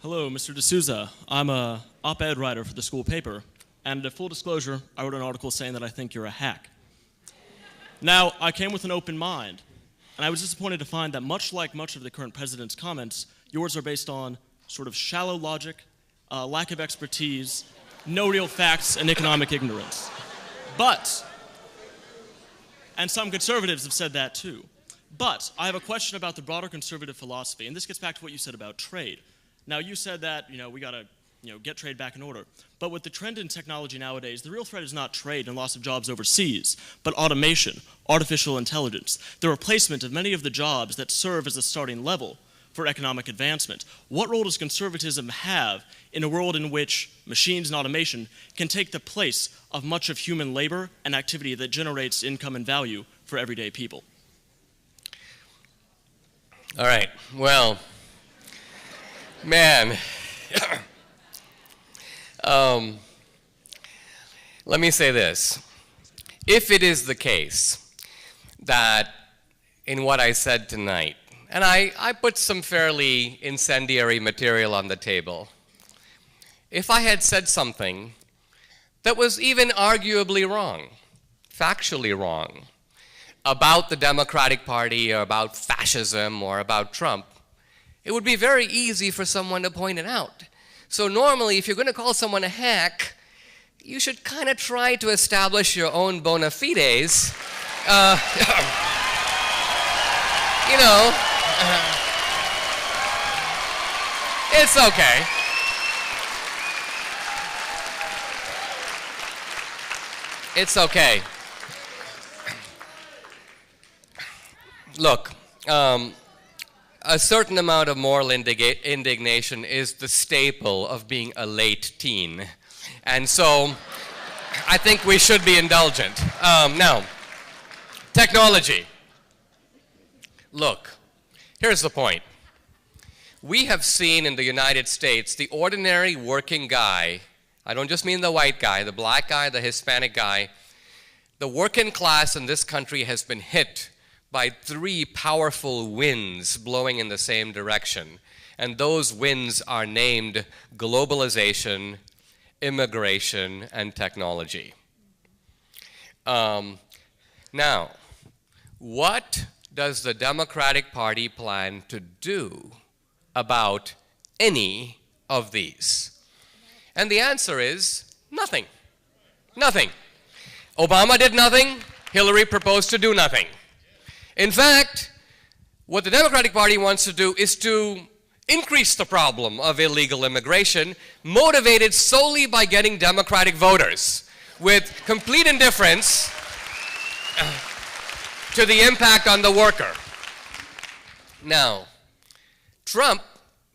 Hello, Mr. D'Souza. I'm a op-ed writer for the school paper, and full disclosure, I wrote an article saying that I think you're a hack. Now, I came with an open mind, and I was disappointed to find that much like much of the current president's comments, yours are based on sort of shallow logic, lack of expertise, no real facts, and economic ignorance. But, and some conservatives have said that too, but I have a question about the broader conservative philosophy, and this gets back to what you said about trade. Now, you said that, we got to, get trade back in order. But with the trend in technology nowadays, the real threat is not trade and loss of jobs overseas, but automation, artificial intelligence, the replacement of many of the jobs that serve as a starting level for economic advancement. What role does conservatism have in a world in which machines and automation can take the place of much of human labor and activity that generates income and value for everyday people? All right, well, man, let me say this. If it is the case that in what I said tonight, and I put some fairly incendiary material on the table, if I had said something that was even arguably wrong, factually wrong, about the Democratic Party or about fascism or about Trump, it would be very easy for someone to point it out. So normally, if you're going to call someone a hack, you should kind of try to establish your own bona fides. It's okay. It's okay. Look, a certain amount of moral indignation is the staple of being a late teen. And so I think we should be indulgent. Now, technology. Look, here's the point. We have seen in the United States the ordinary working guy, I don't just mean the white guy, the black guy, the Hispanic guy, the working class in this country has been hit by three powerful winds blowing in the same direction. And those winds are named globalization, immigration, and technology. Now, what does the Democratic Party plan to do about any of these? And the answer is nothing. Nothing. Obama did nothing. Hillary proposed to do nothing. In fact, what the Democratic Party wants to do is to increase the problem of illegal immigration, motivated solely by getting Democratic voters, with complete indifference to the impact on the worker. Now, Trump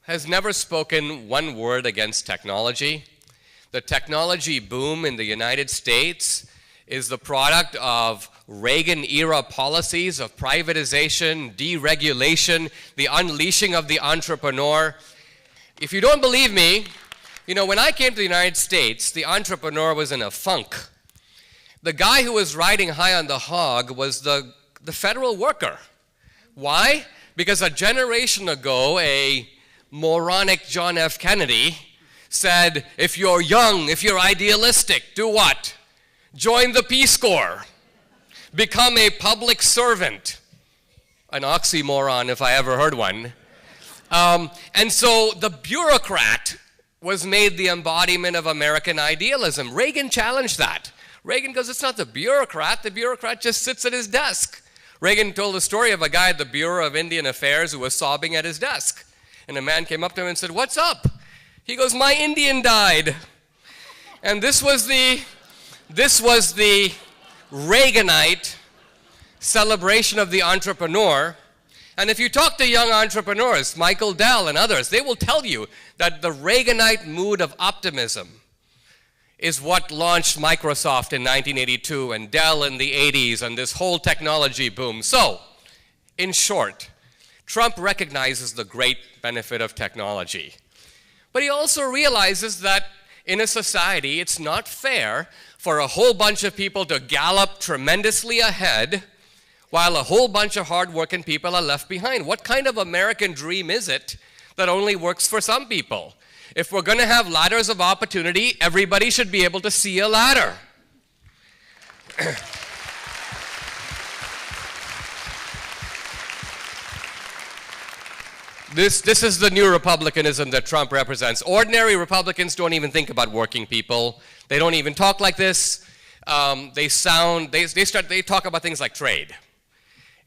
has never spoken one word against technology. The technology boom in the United States is the product of Reagan-era policies of privatization, deregulation, the unleashing of the entrepreneur. If you don't believe me, when I came to the United States, the entrepreneur was in a funk. The guy who was riding high on the hog was the federal worker. Why? Because a generation ago, a moronic John F. Kennedy said, if you're young, if you're idealistic, do what? Join the Peace Corps. Become a public servant. An oxymoron, if I ever heard one. And so the bureaucrat was made the embodiment of American idealism. Reagan challenged that. Reagan goes, it's not the bureaucrat just sits at his desk. Reagan told a story of a guy at the Bureau of Indian Affairs who was sobbing at his desk. And a man came up to him and said, what's up? He goes, my Indian died. And this was the Reaganite celebration of the entrepreneur. And if you talk to young entrepreneurs, Michael Dell and others, they will tell you that the Reaganite mood of optimism is what launched Microsoft in 1982 and Dell in the 80s and this whole technology boom. So, in short, Trump recognizes the great benefit of technology. But he also realizes that in a society, it's not fair for a whole bunch of people to gallop tremendously ahead while a whole bunch of hardworking people are left behind. What kind of American dream is it that only works for some people. If we're going to have ladders of opportunity, everybody should be able to see a ladder. This is the new republicanism that Trump represents. Ordinary Republicans don't even think about working people. They don't even talk like this. They talk about things like trade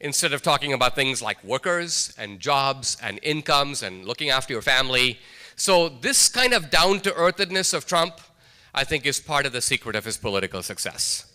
instead of talking about things like workers and jobs and incomes and looking after your family. So this kind of down-to-earthedness of Trump, I think, is part of the secret of his political success.